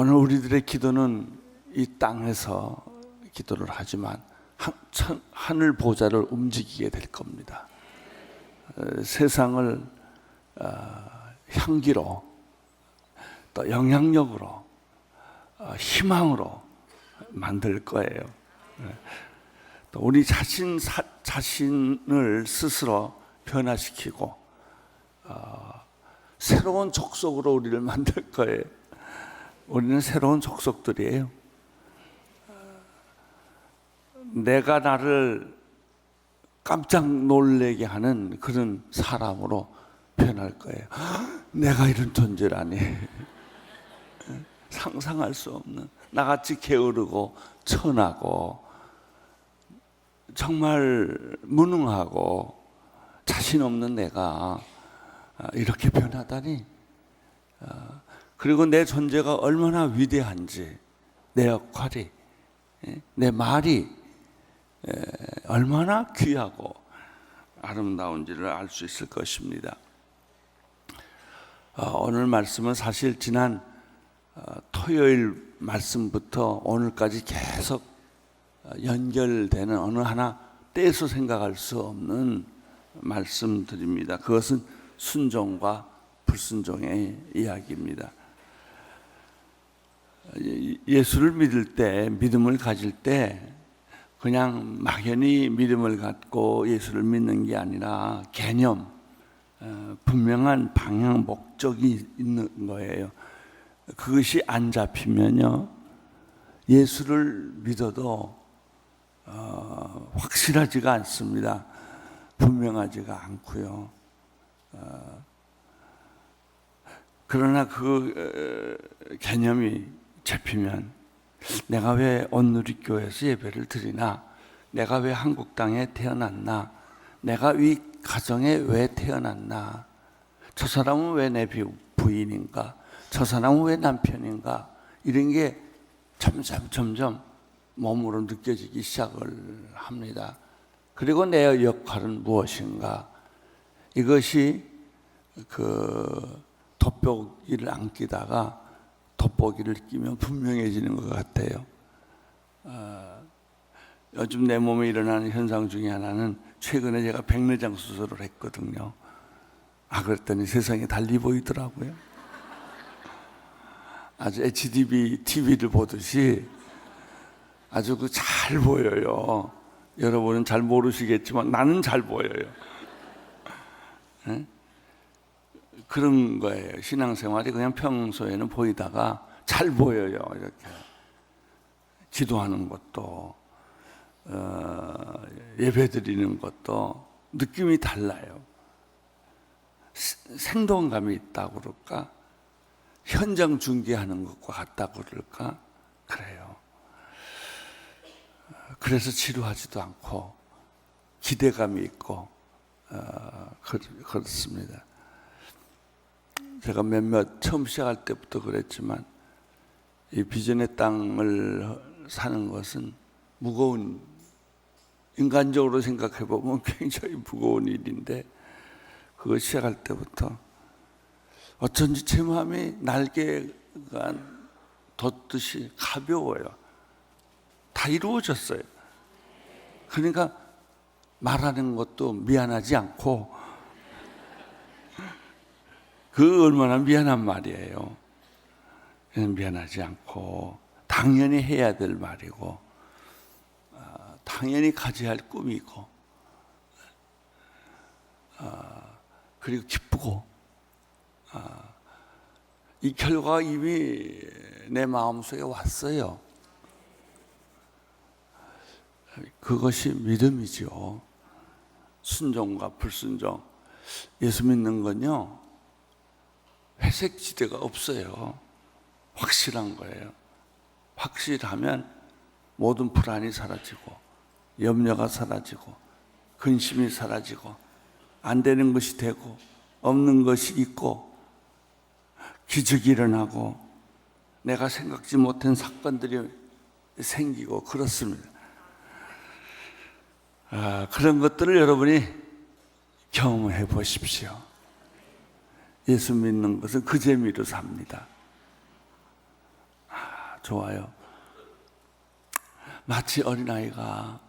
오늘 우리들의 기도는 이 땅에서 기도를 하지만 하늘 보좌를 움직이게 될 겁니다. 세상을 향기로, 또 영향력으로, 희망으로 만들 거예요. 또 우리 자신을 스스로 변화시키고 새로운 족속으로 우리를 만들 거예요. 우리는 새로운 족속들이에요. 내가 나를 깜짝 놀라게 하는 그런 사람으로 변할 거예요. 내가 이런 존재라니. 상상할 수 없는, 나같이 게으르고 천하고 정말 무능하고 자신 없는 내가 이렇게 변하다니. 그리고 내 존재가 얼마나 위대한지, 내 역할이, 내 말이 얼마나 귀하고 아름다운지를 알 수 있을 것입니다. 오늘 말씀은 사실 지난 토요일 말씀부터 오늘까지 계속 연결되는, 어느 하나 떼서 생각할 수 없는 말씀들입니다. 그것은 순종과 불순종의 이야기입니다. 예수를 믿을 때, 믿음을 가질 때 그냥 막연히 믿음을 갖고 예수를 믿는 게 아니라 개념, 분명한 방향, 목적이 있는 거예요. 그것이 안 잡히면요, 예수를 믿어도 확실하지가 않습니다. 분명하지가 않고요. 그러나 그 개념이 잡히면, 내가 왜 온누리교회에서 예배를 드리나? 내가 왜 한국 땅에 태어났나? 내가 이 가정에 왜 태어났나? 저 사람은 왜 내 부인인가? 저 사람은 왜 남편인가? 이런 게 점점 몸으로 느껴지기 시작을 합니다. 그리고 내 역할은 무엇인가? 이것이 그 돋보기를 안 끼다가 돋보기를 끼면 분명해지는 것 같아요. 요즘 내 몸에 일어나는 현상 중에 하나는, 최근에 제가 백내장 수술을 했거든요. 그랬더니 세상이 달리 보이더라고요. 아주 HD TV를 보듯이 아주 잘 보여요. 여러분은 잘 모르시겠지만 나는 잘 보여요. 네? 그런 거예요. 신앙생활이 그냥 평소에는 보이다가 잘 보여요. 이렇게 기도하는 것도, 예배드리는 것도 느낌이 달라요. 생동감이 있다고 그럴까? 현장 중계하는 것과 같다고 그럴까? 그래요. 그래서 지루하지도 않고 기대감이 있고 그렇습니다. 제가 처음 시작할 때부터 그랬지만, 이 비전의 땅을 사는 것은 무거운, 인간적으로 생각해 보면 굉장히 무거운 일인데, 그거 시작할 때부터 어쩐지 제 마음이 날개가 돋듯이 가벼워요. 다 이루어졌어요. 그러니까 말하는 것도 미안하지 않고, 그 얼마나 미안한 말이에요. 미안하지 않고 당연히 해야 될 말이고, 당연히 가져야 할 꿈이고, 그리고 기쁘고, 이 결과가 이미 내 마음속에 왔어요. 그것이 믿음이죠. 순종과 불순종. 예수 믿는 건요, 회색 지대가 없어요. 확실한 거예요. 확실하면 모든 불안이 사라지고, 염려가 사라지고, 근심이 사라지고, 안 되는 것이 되고, 없는 것이 있고, 기적이 일어나고, 내가 생각지 못한 사건들이 생기고 그렇습니다. 그런 것들을 여러분이 경험해 보십시오. 예수 믿는 것은 그 재미로 삽니다. 좋아요. 마치 어린아이가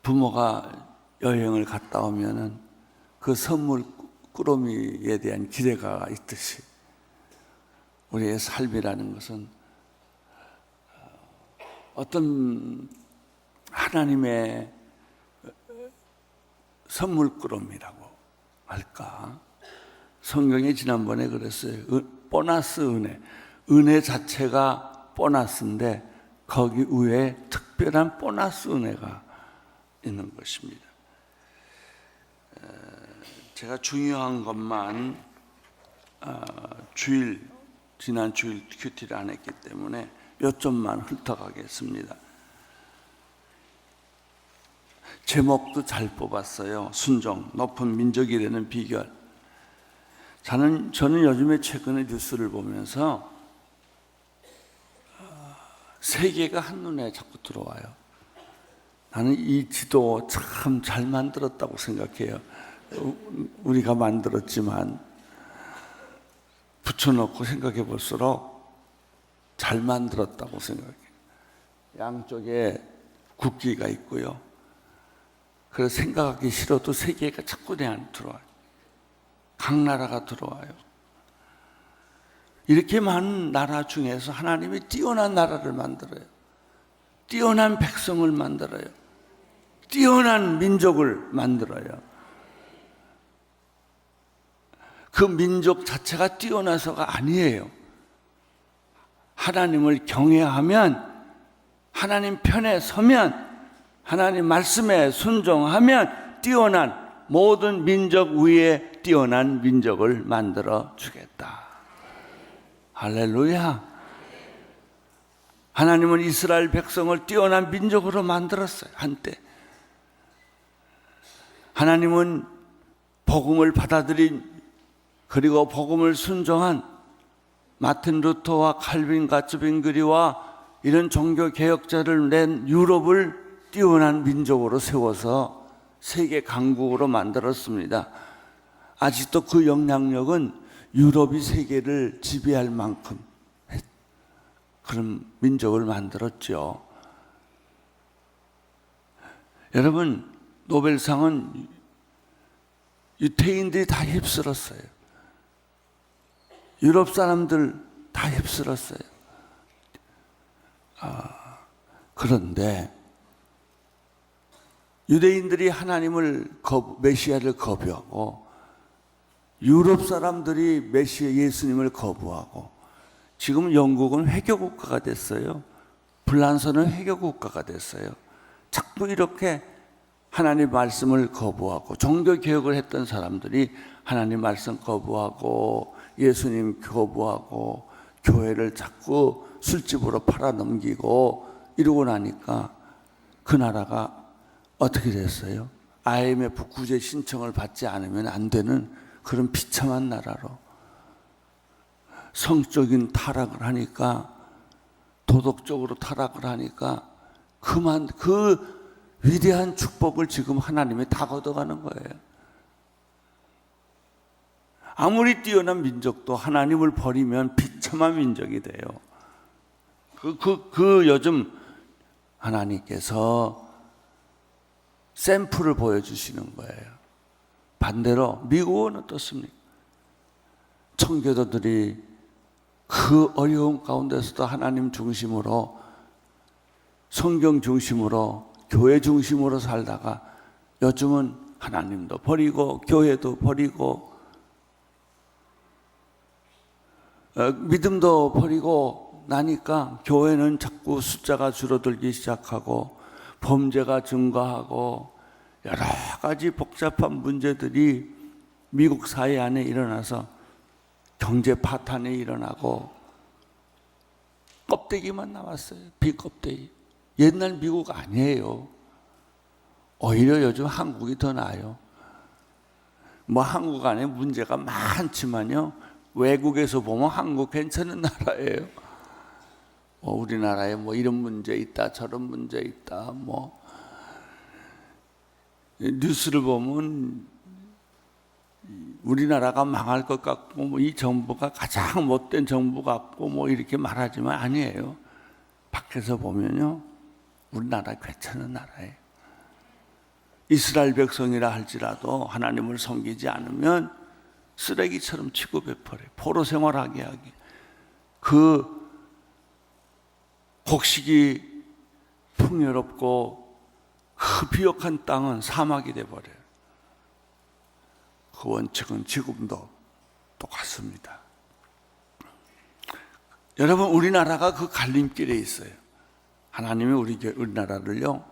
부모가 여행을 갔다 오면은 그 선물 꾸러미에 대한 기대가 있듯이 우리의 삶이라는 것은 어떤 하나님의 선물 꾸러미라고 할까? 성경에 지난번에 그랬어요. 보너스 은혜 자체가 보너스인데 거기 위에 특별한 보너스 은혜가 있는 것입니다. 제가 중요한 것만 지난 주일 큐티를 안 했기 때문에 몇 점만 훑어가겠습니다. 제목도 잘 뽑았어요. 순종, 높은 민족이 되는 비결. 저는 요즘에 최근에 뉴스를 보면서 세계가 한눈에 자꾸 들어와요. 나는 이 지도 참 잘 만들었다고 생각해요. 우리가 만들었지만 붙여놓고 생각해 볼수록 잘 만들었다고 생각해요. 양쪽에 국기가 있고요. 그래서 생각하기 싫어도 세계가 자꾸 내 안에 들어와요. 각 나라가 들어와요. 이렇게 많은 나라 중에서 하나님이 뛰어난 나라를 만들어요. 뛰어난 백성을 만들어요. 뛰어난 민족을 만들어요. 그 민족 자체가 뛰어나서가 아니에요. 하나님을 경외하면, 하나님 편에 서면, 하나님 말씀에 순종하면 뛰어난 모든 민족 위에 뛰어난 민족을 만들어 주겠다. 할렐루야. 하나님은 이스라엘 백성을 뛰어난 민족으로 만들었어요. 한때 하나님은 복음을 받아들인, 그리고 복음을 순종한 마틴 루터와 칼빈 가츠빙그리와 이런 종교 개혁자를 낸 유럽을 뛰어난 민족으로 세워서 세계 강국으로 만들었습니다. 아직도 그 영향력은 유럽이 세계를 지배할 만큼 그런 민족을 만들었죠. 여러분, 노벨상은 유태인들이 다 휩쓸었어요. 유럽 사람들 다 휩쓸었어요. 그런데 유대인들이 메시아를 거부하고 유럽 사람들이 예수님을 거부하고 지금 영국은 회교국가가 됐어요. 불란서는 회교국가가 됐어요. 자꾸 이렇게 하나님 말씀을 거부하고 종교개혁을 했던 사람들이 하나님 말씀 거부하고 예수님 거부하고 교회를 자꾸 술집으로 팔아넘기고 이러고 나니까 그 나라가 어떻게 됐어요? IMF 구제 신청을 받지 않으면 안 되는 그런 비참한 나라로, 성적인 타락을 하니까, 도덕적으로 타락을 하니까 그 위대한 축복을 지금 하나님이 다 걷어가는 거예요. 아무리 뛰어난 민족도 하나님을 버리면 비참한 민족이 돼요. 요즘 하나님께서 샘플을 보여주시는 거예요. 반대로 미국은 어떻습니까? 청교도들이 그 어려운 가운데서도 하나님 중심으로, 성경 중심으로, 교회 중심으로 살다가 요즘은 하나님도 버리고 교회도 버리고 믿음도 버리고 나니까 교회는 자꾸 숫자가 줄어들기 시작하고 범죄가 증가하고 여러 가지 복잡한 문제들이 미국 사회 안에 일어나서 경제 파탄이 일어나고 껍데기만 남았어요. 비껍데기. 옛날 미국 아니에요. 오히려 요즘 한국이 더 나아요. 한국 안에 문제가 많지만요, 외국에서 보면 한국 괜찮은 나라예요. 우리나라에 이런 문제 있다, 저런 문제 있다, 뉴스를 보면 우리나라가 망할 것 같고 뭐 이 정부가 가장 못된 정부 같고 뭐 이렇게 말하지만 아니에요. 밖에서 보면요, 우리나라 괜찮은 나라예요. 이스라엘 백성이라 할지라도 하나님을 섬기지 않으면 쓰레기처럼 취급해버려요. 포로 생활하게 하기. 그 곡식이 풍요롭고 그 비옥한 땅은 사막이 돼버려요. 그 원칙은 지금도 똑같습니다. 여러분, 우리나라가 그 갈림길에 있어요. 하나님이 우리나라를요,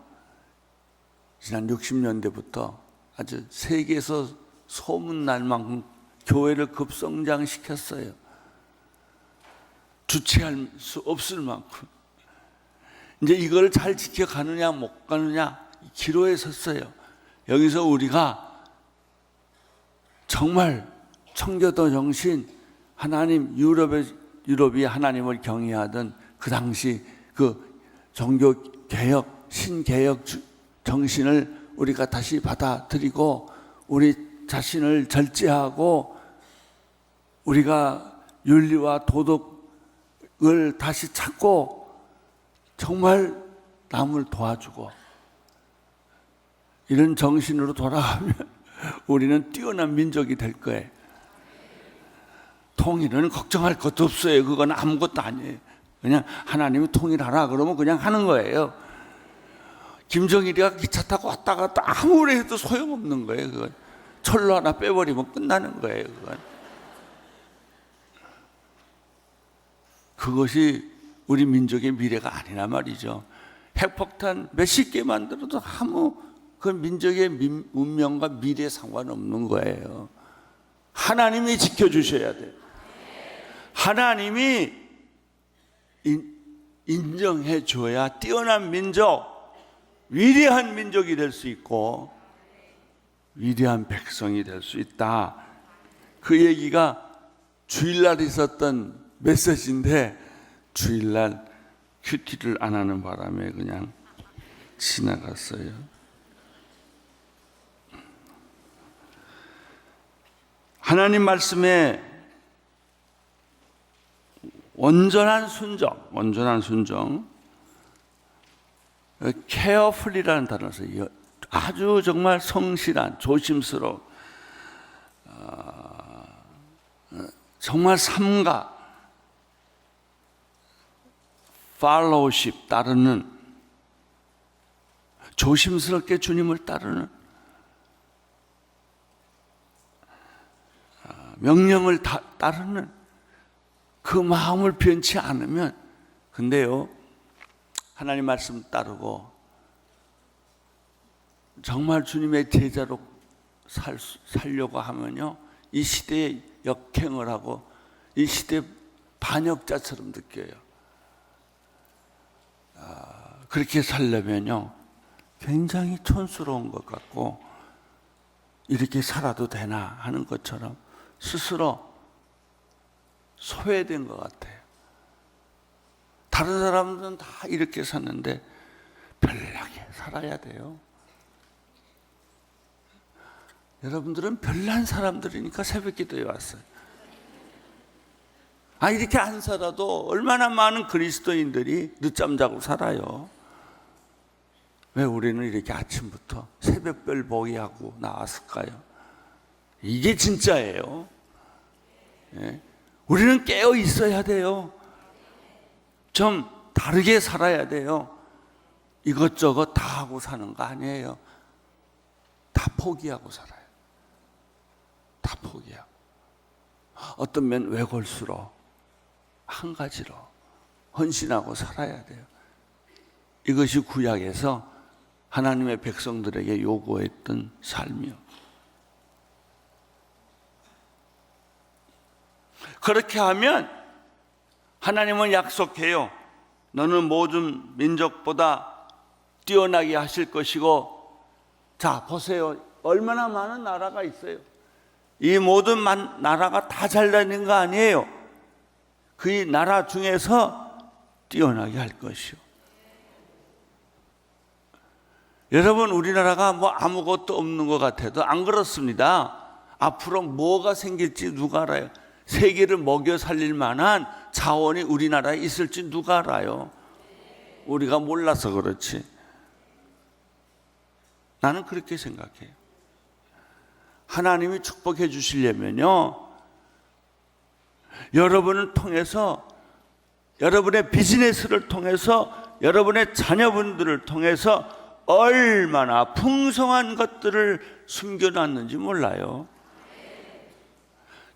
지난 60년대부터 아주 세계에서 소문날 만큼 교회를 급성장시켰어요. 주체할 수 없을 만큼. 이제 이걸 잘 지켜가느냐 못 가느냐 기로에 섰어요. 여기서 우리가 정말 청교도 정신, 하나님, 유럽이 하나님을 경외하던 그 당시 그 종교개혁, 신개혁 정신을 우리가 다시 받아들이고 우리 자신을 절제하고 우리가 윤리와 도덕을 다시 찾고 정말 남을 도와주고 이런 정신으로 돌아가면 우리는 뛰어난 민족이 될 거예요. 통일은 걱정할 것도 없어요. 그건 아무것도 아니에요. 그냥 하나님이 통일하라 그러면 그냥 하는 거예요. 김정일이가 기차 타고 왔다 갔다 아무리 해도 소용없는 거예요. 그건 철로 하나 빼버리면 끝나는 거예요. 그것이 우리 민족의 미래가 아니란 말이죠. 핵폭탄 몇십 개 만들어도 아무 그 민족의 운명과 미래에 상관없는 거예요. 하나님이 지켜주셔야 돼요. 하나님이 인정해 줘야 뛰어난 민족, 위대한 민족이 될 수 있고 위대한 백성이 될 수 있다. 그 얘기가 주일날 있었던 메시지인데 주일날 큐티를 안 하는 바람에 그냥 지나갔어요. 하나님 말씀에 온전한 순종, carefully라는 단어를 써요. 아주 정말 성실한, 조심스러운, 정말 삼가, fellowship 따르는, 조심스럽게 주님을 따르는, 명령을 따르는 그 마음을 변치 않으면, 근데요, 하나님 말씀 따르고 정말 주님의 제자로 살려고 하면요, 이 시대에 역행을 하고 이 시대 반역자처럼 느껴요. 그렇게 살려면요, 굉장히 촌스러운 것 같고 이렇게 살아도 되나 하는 것처럼 스스로 소외된 것 같아요. 다른 사람들은 다 이렇게 사는데 별나게 살아야 돼요. 여러분들은 별난 사람들이니까 새벽기도에 왔어요. 이렇게 안 살아도 얼마나 많은 그리스도인들이 늦잠 자고 살아요. 왜 우리는 이렇게 아침부터 새벽별 보기하고 나왔을까요? 이게 진짜예요. 예? 우리는 깨어 있어야 돼요. 좀 다르게 살아야 돼요. 이것저것 다 하고 사는 거 아니에요. 다 포기하고 살아요. 다 포기하고. 어떤 면 외골수로 한 가지로 헌신하고 살아야 돼요. 이것이 구약에서 하나님의 백성들에게 요구했던 삶이요. 그렇게 하면 하나님은 약속해요. 너는 모든 민족보다 뛰어나게 하실 것이고, 자 보세요. 얼마나 많은 나라가 있어요. 이 모든 나라가 다 잘나는 거 아니에요. 그 나라 중에서 뛰어나게 할 것이요. 여러분, 우리나라가 뭐 아무것도 없는 것 같아도 안 그렇습니다. 앞으로 뭐가 생길지 누가 알아요? 세계를 먹여 살릴 만한 자원이 우리나라에 있을지 누가 알아요? 우리가 몰라서 그렇지. 나는 그렇게 생각해요. 하나님이 축복해 주시려면요, 여러분을 통해서, 여러분의 비즈니스를 통해서, 여러분의 자녀분들을 통해서 얼마나 풍성한 것들을 숨겨놨는지 몰라요.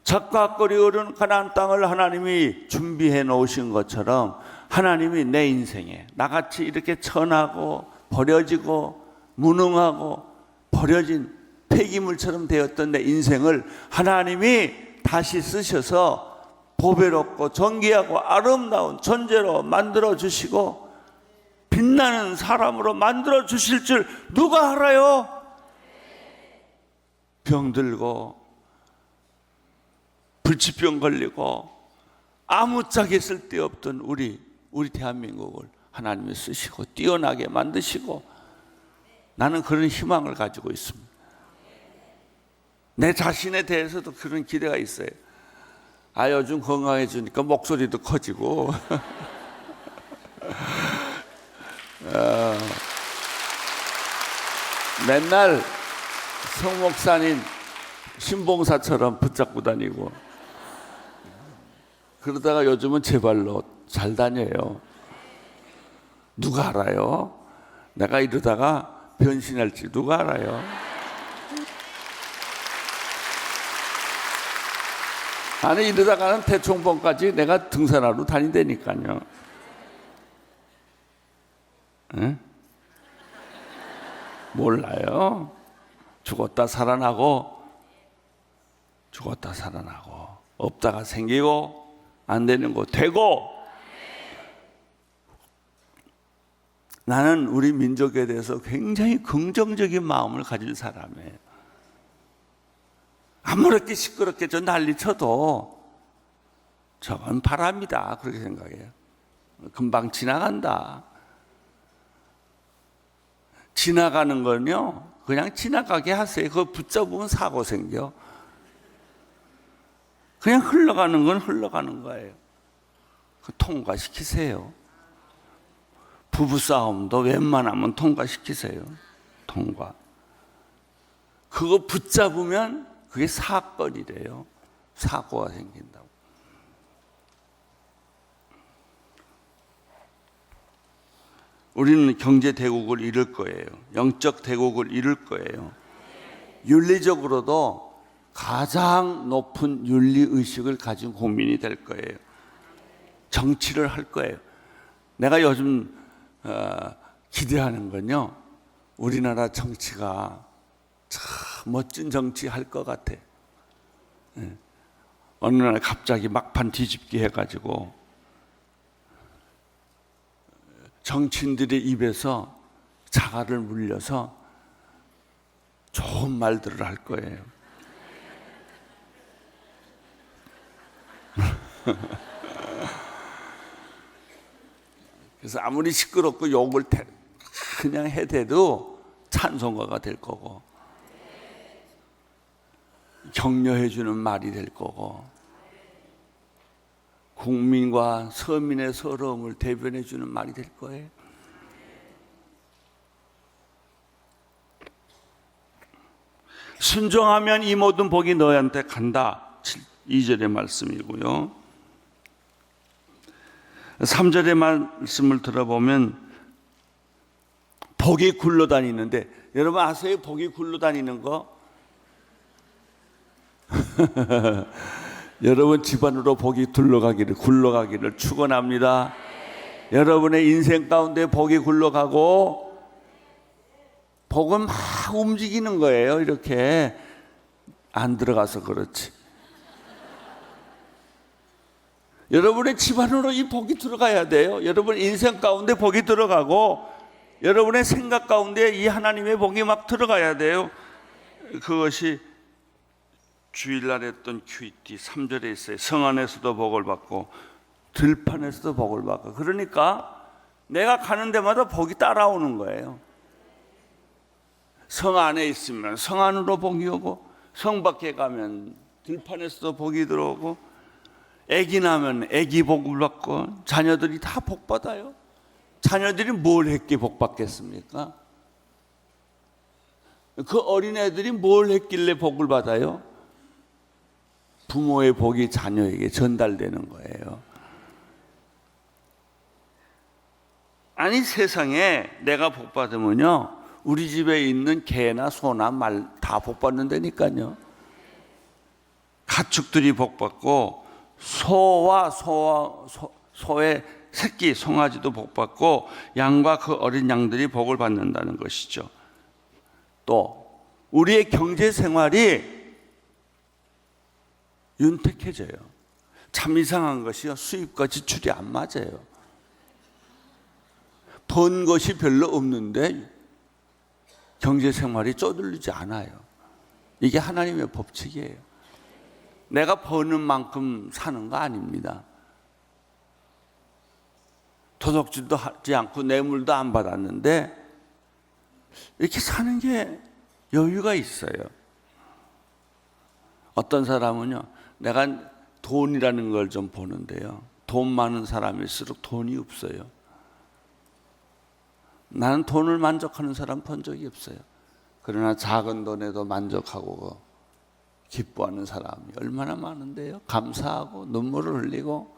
적과거리 오른 가나안 땅을 하나님이 준비해 놓으신 것처럼 하나님이 내 인생에 나같이 이렇게 천하고 버려지고 무능하고 버려진 폐기물처럼 되었던 내 인생을 하나님이 다시 쓰셔서 보배롭고 존귀하고 아름다운 존재로 만들어 주시고 빛나는 사람으로 만들어 주실 줄 누가 알아요? 병들고 불치병 걸리고 아무짝에 쓸데없던 우리 대한민국을 하나님이 쓰시고 뛰어나게 만드시고, 나는 그런 희망을 가지고 있습니다. 내 자신에 대해서도 그런 기대가 있어요. 요즘 건강해지니까 목소리도 커지고 맨날 성목사님 신봉사처럼 붙잡고 다니고, 그러다가 요즘은 제 발로 잘 다녀요. 누가 알아요? 내가 이러다가 변신할지 누가 알아요? 아니, 이러다가는 대총봉까지 내가 등산하러 다닌다니까요. 응? 몰라요. 죽었다 살아나고, 죽었다 살아나고, 없다가 생기고, 안 되는 거 되고. 나는 우리 민족에 대해서 굉장히 긍정적인 마음을 가진 사람이에요. 아무렇게 시끄럽게 저 난리쳐도 저건 바람이다, 그렇게 생각해요. 금방 지나간다. 지나가는 건요, 그냥 지나가게 하세요. 그거 붙잡으면 사고 생겨. 그냥 흘러가는 건 흘러가는 거예요. 통과시키세요. 부부싸움도 웬만하면 통과시키세요. 통과. 그거 붙잡으면 그게 사건이래요. 사고가 생긴다고. 우리는 경제 대국을 이룰 거예요. 영적 대국을 이룰 거예요. 윤리적으로도 가장 높은 윤리의식을 가진 국민이 될 거예요. 정치를 할 거예요. 내가 요즘 기대하는 건요, 우리나라 정치가 참 멋진 정치 할 것 같아. 어느 날 갑자기 막판 뒤집기 해가지고 정치인들의 입에서 자갈을 물려서 좋은 말들을 할 거예요. 그래서 아무리 시끄럽고 욕을 그냥 해대도 찬송가가 될 거고, 격려해 주는 말이 될 거고, 국민과 서민의 서러움을 대변해 주는 말이 될 거예요. 순종하면 이 모든 복이 너희한테 간다. 2절의 말씀이고요. 3절의 말씀을 들어보면 복이 굴러다니는데, 여러분 아세요? 복이 굴러다니는 거? 여러분 집안으로 복이 굴러가기를 축원합니다. 여러분의 인생 가운데 복이 굴러가고, 복은 막 움직이는 거예요. 이렇게 안 들어가서 그렇지. 여러분의 집안으로 이 복이 들어가야 돼요. 여러분 인생 가운데 복이 들어가고, 여러분의 생각 가운데 이 하나님의 복이 막 들어가야 돼요. 그것이 주일날 했던 큐이티 3절에 있어요. 성 안에서도 복을 받고 들판에서도 복을 받고. 그러니까 내가 가는 데마다 복이 따라오는 거예요. 성 안에 있으면 성 안으로 복이 오고, 성 밖에 가면 들판에서도 복이 들어오고, 아기 나면 아기 복을 받고, 자녀들이 다 복 받아요. 자녀들이 뭘 했기에 복 받겠습니까? 그 어린애들이 뭘 했길래 복을 받아요? 부모의 복이 자녀에게 전달되는 거예요. 아니, 세상에 내가 복 받으면요, 우리 집에 있는 개나 소나 말 다 복 받는다니까요. 가축들이 복 받고, 소의 새끼 송아지도 복 받고, 양과 그 어린 양들이 복을 받는다는 것이죠. 또 우리의 경제 생활이 윤택해져요. 참 이상한 것이요, 수입과 지출이 안 맞아요. 번 것이 별로 없는데 경제 생활이 쪼들리지 않아요. 이게 하나님의 법칙이에요. 내가 버는 만큼 사는 거 아닙니다. 도둑질도 하지 않고 뇌물도 안 받았는데 이렇게 사는 게 여유가 있어요. 어떤 사람은요, 내가 돈이라는 걸 좀 보는데요, 돈 많은 사람일수록 돈이 없어요. 나는 돈을 만족하는 사람 본 적이 없어요. 그러나 작은 돈에도 만족하고 기뻐하는 사람이 얼마나 많은데요. 감사하고 눈물을 흘리고.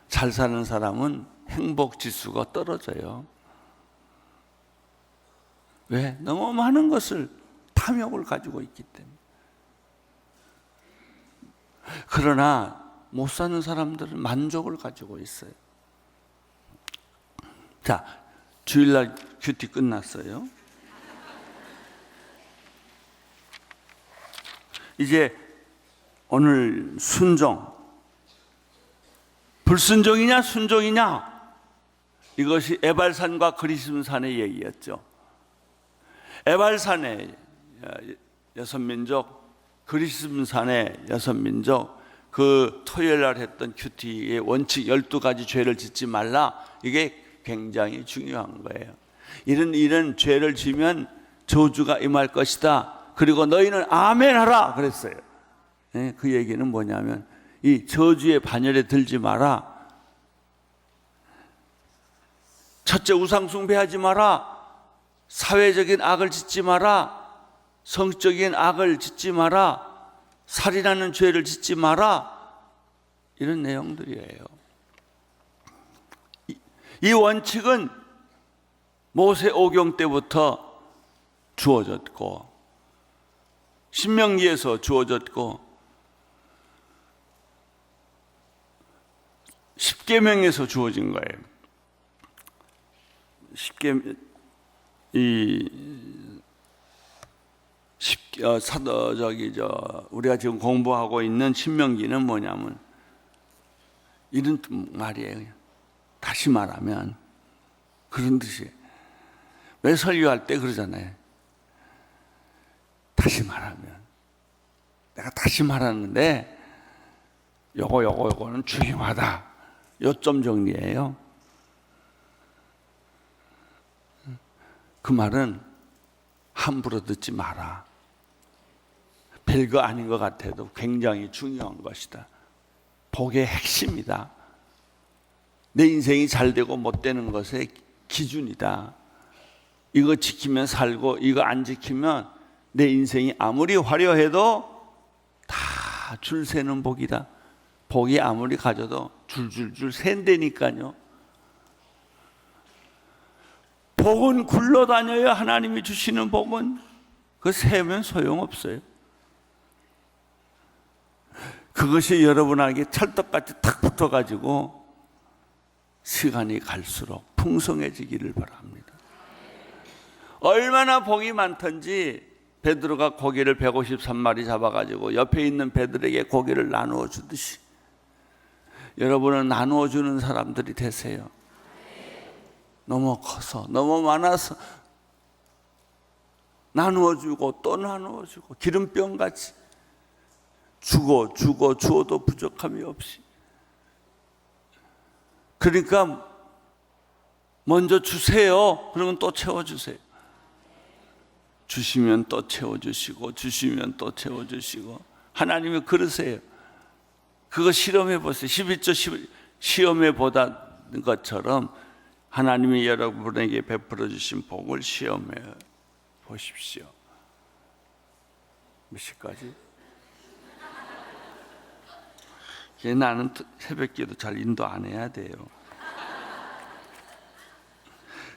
잘 사는 사람은 행복 지수가 떨어져요. 왜? 너무 많은 것을, 탐욕을 가지고 있기 때문에. 그러나 못 사는 사람들은 만족을 가지고 있어요. 자, 주일날 큐티 끝났어요. 이제 오늘 순종, 불순종이냐 순종이냐, 이것이 에발산과 그리심산의 얘기였죠. 에발산의 6민족, 그리심산의 6민족, 그 토요일날 했던 큐티의 원칙 12가지 죄를 짓지 말라, 이게 굉장히 중요한 거예요. 이런 죄를 지면 저주가 임할 것이다. 그리고 너희는 아멘 하라 그랬어요. 네, 그 얘기는 뭐냐면 이 저주의 반열에 들지 마라. 첫째, 우상 숭배하지 마라. 사회적인 악을 짓지 마라. 성적인 악을 짓지 마라. 살인하는 죄를 짓지 마라. 이런 내용들이에요. 이 원칙은 모세 오경 때부터 주어졌고, 신명기에서 주어졌고, 십계명에서 주어진 거예요. 우리가 지금 공부하고 있는 신명기는 뭐냐면 이런 말이에요. 다시 말하면 그런 뜻이에요. 왜 설교할 때 그러잖아요. 다시 말하면, 내가 다시 말하는데 요거는 중요하다. 요점 정리예요. 그 말은 함부로 듣지 마라. 별거 아닌 것 같아도 굉장히 중요한 것이다. 복의 핵심이다. 내 인생이 잘 되고 못 되는 것의 기준이다. 이거 지키면 살고, 이거 안 지키면 내 인생이 아무리 화려해도 다 줄 새는 복이다. 복이 아무리 가져도 줄줄줄 샌다니까요. 복은 굴러다녀요. 하나님이 주시는 복은. 그 세면 소용없어요. 그것이 여러분에게 찰떡같이 탁 붙어가지고 시간이 갈수록 풍성해지기를 바랍니다. 얼마나 복이 많던지 베드로가 고기를 153마리 잡아가지고 옆에 있는 배들에게 고기를 나누어 주듯이 여러분은 나누어 주는 사람들이 되세요. 너무 커서, 너무 많아서 나누어 주고 또 나누어 주고, 기름병같이 주어도 부족함이 없이. 그러니까 먼저 주세요. 그러면 또 채워주세요. 주시면 또 채워주시고 주시면 또 채워주시고 하나님이 그러세요. 그거 실험해 보세요. 11조 시험해 보다는 것처럼 하나님이 여러분에게 베풀어 주신 복을 시험해 보십시오. 몇 시까지? 나는 새벽기도 잘 인도 안 해야 돼요.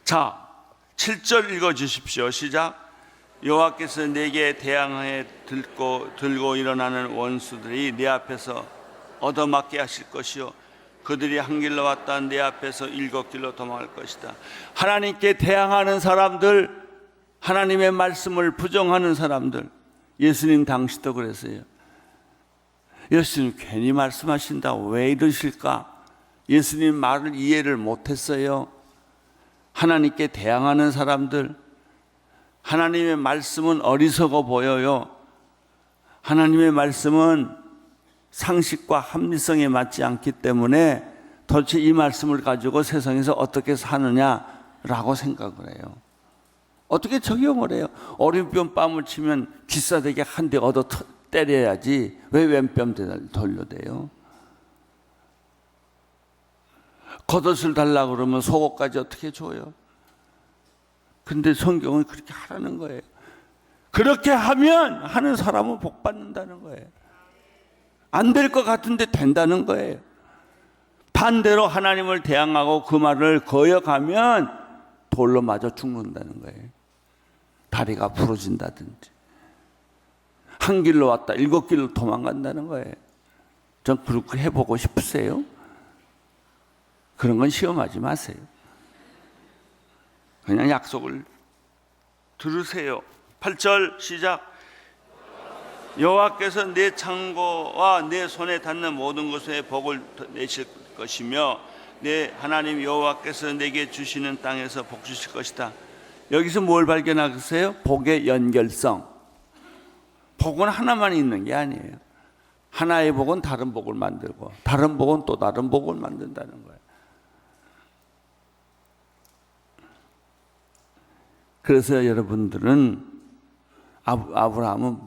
자, 7절 읽어주십시오. 시작. 여호와께서 내게 대항해 들고 일어나는 원수들이 내 앞에서 얻어맞게 하실 것이요 그들이 한 길로 왔다 내 앞에서 7길로 도망할 것이다. 하나님께 대항하는 사람들, 하나님의 말씀을 부정하는 사람들, 예수님 당시도 그랬어요. 예수님 괜히 말씀하신다고 왜 이러실까? 예수님 말을 이해를 못했어요. 하나님께 대항하는 사람들, 하나님의 말씀은 어리석어 보여요. 하나님의 말씀은 상식과 합리성에 맞지 않기 때문에 도대체 이 말씀을 가지고 세상에서 어떻게 사느냐라고 생각을 해요. 어떻게 적용을 해요? 오른편 뺨을 치면 기싸대기 한 대 얻어 때려야지 왜 왼뺨 돌려대요? 겉옷을 달라고 그러면 속옷까지 어떻게 줘요? 근데 성경은 그렇게 하라는 거예요. 그렇게 하는 사람은 복 받는다는 거예요. 안 될 것 같은데 된다는 거예요. 반대로 하나님을 대항하고 그 말을 거역하면 돌로 맞아 죽는다는 거예요. 다리가 부러진다든지 한 길로 왔다 7길로 도망간다는 거예요. 전 그렇게 해보고 싶으세요? 그런 건 시험하지 마세요. 그냥 약속을 들으세요. 8절 시작. 여호와께서 내 창고와 내 손에 닿는 모든 것에 복을 내실 것이며 내 하나님 여호와께서 내게 주시는 땅에서 복 주실 것이다. 여기서 뭘 발견하세요? 복의 연결성. 복은 하나만 있는 게 아니에요. 하나의 복은 다른 복을 만들고 다른 복은 또 다른 복을 만든다는 거예요. 그래서 여러분들은 아브라함은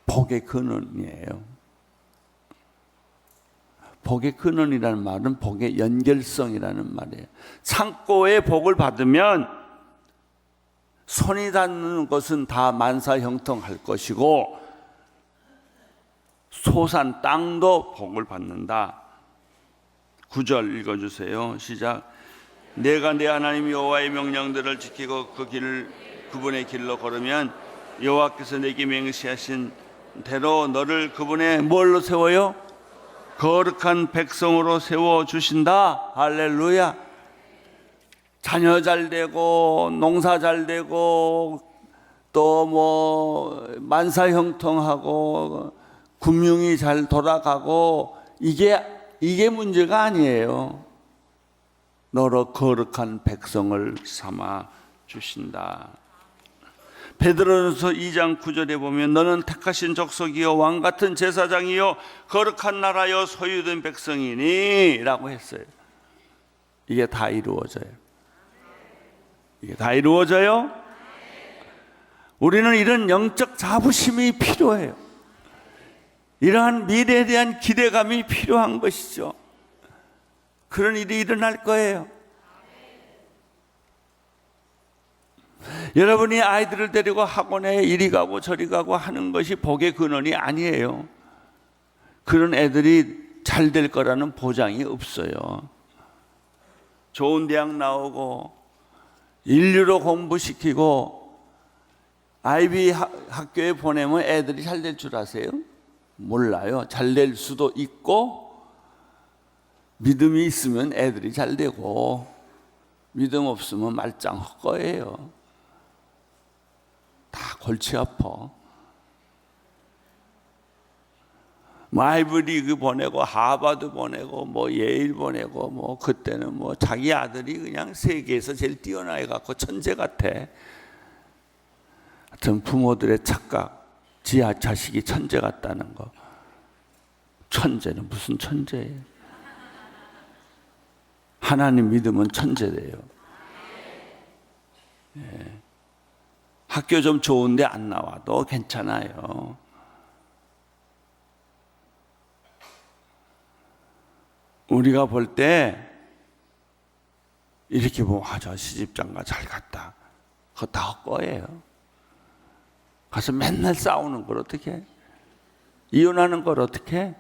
복의 근원이에요. 복의 근원이라는 말은 복의 연결성이라는 말이에요. 창고의 복을 받으면 손이 닿는 것은 다 만사형통할 것이고 소산 땅도 복을 받는다. 9절 읽어주세요. 시작. 내가 내 하나님 여호와의 명령들을 지키고 그분의 길로 걸으면 여호와께서 내게 맹세하신 대로 너를 그분의 뭘로 세워요? 거룩한 백성으로 세워주신다. 할렐루야. 자녀 잘 되고 농사 잘 되고 또 뭐 만사형통하고 금융이 잘 돌아가고 이게 문제가 아니에요. 너로 거룩한 백성을 삼아 주신다. 베드로전서 2장 9절에 보면 너는 택하신 족속이요 왕 같은 제사장이요 거룩한 나라요 소유된 백성이니 라고 했어요. 이게 다 이루어져요. 이게 다 이루어져요. 우리는 이런 영적 자부심이 필요해요. 이러한 미래에 대한 기대감이 필요한 것이죠. 그런 일이 일어날 거예요. 여러분이 아이들을 데리고 학원에 이리 가고 저리 가고 하는 것이 복의 근원이 아니에요. 그런 애들이 잘 될 거라는 보장이 없어요. 좋은 대학 나오고 인류로 공부시키고 아이비 학교에 보내면 애들이 잘 될 줄 아세요? 몰라요. 잘 될 수도 있고 믿음이 있으면 애들이 잘 되고 믿음 없으면 말짱 헛거예요. 다 골치 아파. 뭐 아이브리그 보내고 하버드 보내고 뭐 예일 보내고 뭐 그때는 뭐 자기 아들이 그냥 세계에서 제일 뛰어나게 갖고 천재 같아. 하여튼 부모들의 착각, 지 자식이 천재 같다는 거. 천재는 무슨 천재예요? 하나님 믿으면 천재돼요. 예. 학교 좀 좋은데 안 나와도 괜찮아요. 우리가 볼 때 이렇게 보면 저 시집장가 잘 갔다. 그거 다 헛거예요. 가서 맨날 싸우는 걸 어떻게 해? 이혼하는 걸 어떻게 해?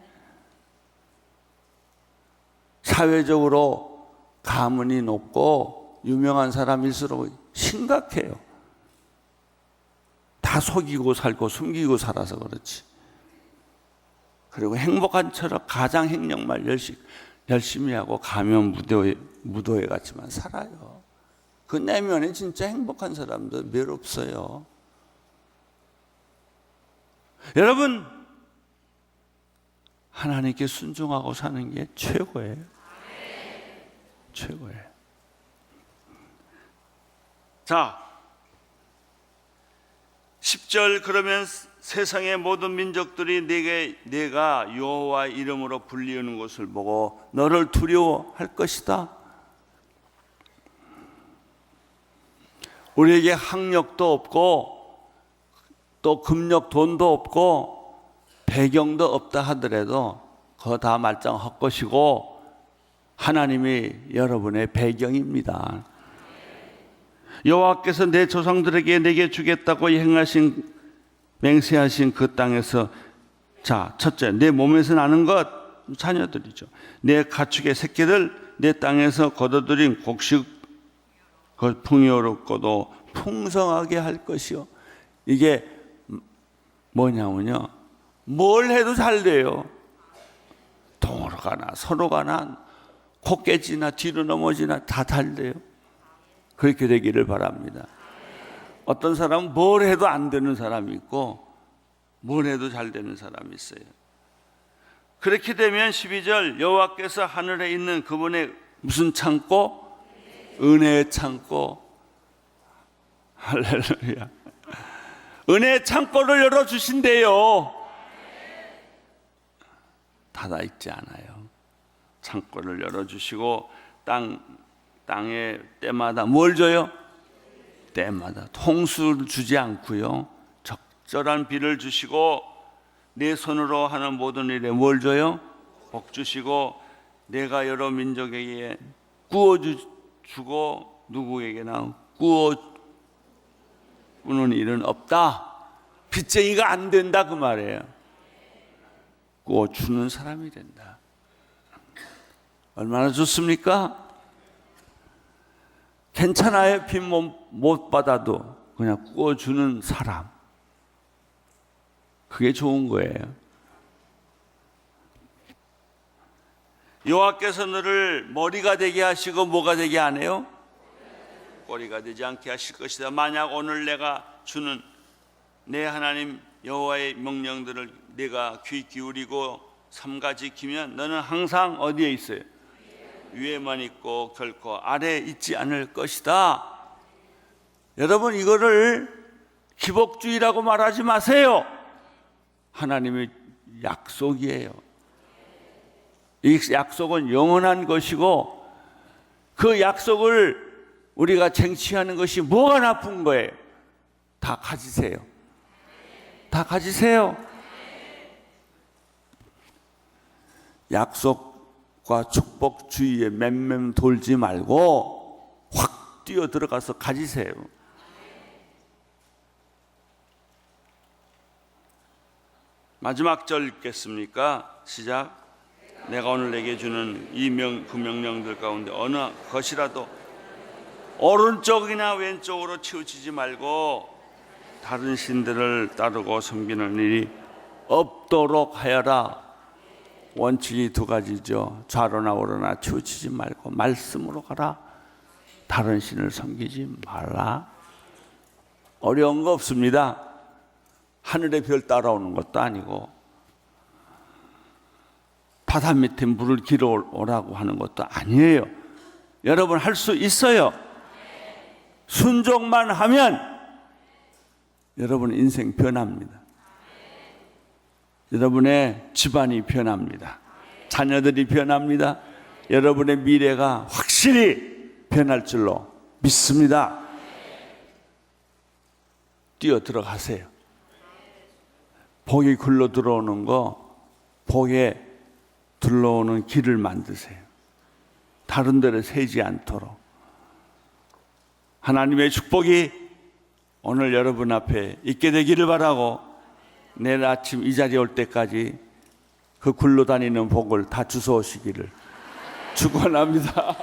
사회적으로 가문이 높고 유명한 사람일수록 심각해요. 다 속이고 살고 숨기고 살아서 그렇지. 그리고 행복한 처럼 가장 행령만 열심히 하고 가면 무도회 같지만 살아요. 그 내면에 진짜 행복한 사람들 몇 없어요. 여러분, 하나님께 순종하고 사는 게 최고예요. 최고예요. 자, 10절 그러면 세상의 모든 민족들이 내가 여호와 이름으로 불리우는 것을 보고 너를 두려워할 것이다. 우리에게 학력도 없고 또 금력 돈도 없고 배경도 없다 하더라도 그거 다 말짱 헛것이고 하나님이 여러분의 배경입니다. 여호와께서 내 조상들에게 내게 주겠다고 행하신 맹세하신 그 땅에서, 자, 첫째, 내 몸에서 나는 것, 자녀들이죠. 내 가축의 새끼들, 내 땅에서 거둬들인 곡식 풍요롭고도 풍성하게 할 것이요. 이게 뭐냐면요, 뭘 해도 잘 돼요. 동으로 가나 서로 가나 코 깨지나 뒤로 넘어지나 다 잘 돼요. 그렇게 되기를 바랍니다. 어떤 사람은 뭘 해도 안 되는 사람이 있고 뭘 해도 잘 되는 사람이 있어요. 그렇게 되면 12절, 여호와께서 하늘에 있는 그분의 무슨 창고? 은혜의 창고. 할렐루야. 은혜의 창고를 열어주신대요. 닫아있지 않아요. 창고를 열어주시고 땅에 때마다 뭘 줘요? 때마다 통수를 주지 않고요, 적절한 비를 주시고 내 손으로 하는 모든 일에 뭘 줘요? 복 주시고 내가 여러 민족에게 구워주고 누구에게나 구워주는 일은 없다. 빚쟁이가 안 된다 그 말이에요. 구워주는 사람이 된다. 얼마나 좋습니까? 괜찮아요. 빚 못 받아도 그냥 구워주는 사람, 그게 좋은 거예요. 여호와께서 너를 머리가 되게 하시고 뭐가 되게 안 해요? 꼬리가 되지 않게 하실 것이다. 만약 오늘 내가 주는 내 하나님 여호와의 명령들을 내가 귀 기울이고 삼가 지키면 너는 항상 어디에 있어요? 위에만 있고 결코 아래에 있지 않을 것이다. 여러분, 이거를 기복주의라고 말하지 마세요. 하나님의 약속이에요. 이 약속은 영원한 것이고 그 약속을 우리가 쟁취하는 것이 뭐가 나쁜 거예요? 다 가지세요. 다 가지세요. 약속과 축복 주위에 맴맴 돌지 말고 확 뛰어 들어가서 가지세요. 마지막 절 읽겠습니까? 시작. 내가 오늘 내게 주는 그 명령들 가운데 어느 것이라도 오른쪽이나 왼쪽으로 치우치지 말고 다른 신들을 따르고 섬기는 일이 없도록 하여라. 원칙이 두 가지죠. 좌로나 우로나 치우치지 말고 말씀으로 가라. 다른 신을 섬기지 말라. 어려운 거 없습니다. 하늘의 별 따라오는 것도 아니고 바다 밑에 물을 길어오라고 하는 것도 아니에요. 여러분, 할 수 있어요. 순종만 하면 여러분 인생 변합니다. 여러분의 집안이 변합니다. 자녀들이 변합니다. 여러분의 미래가 확실히 변할 줄로 믿습니다. 뛰어 들어가세요. 복이 굴러 들어오는 거, 복에 들러오는 길을 만드세요. 다른 데로 새지 않도록. 하나님의 축복이 오늘 여러분 앞에 있게 되기를 바라고, 내일 아침 이 자리에 올 때까지 그 굴러다니는 복을 다 주워 오시기를 축원합니다.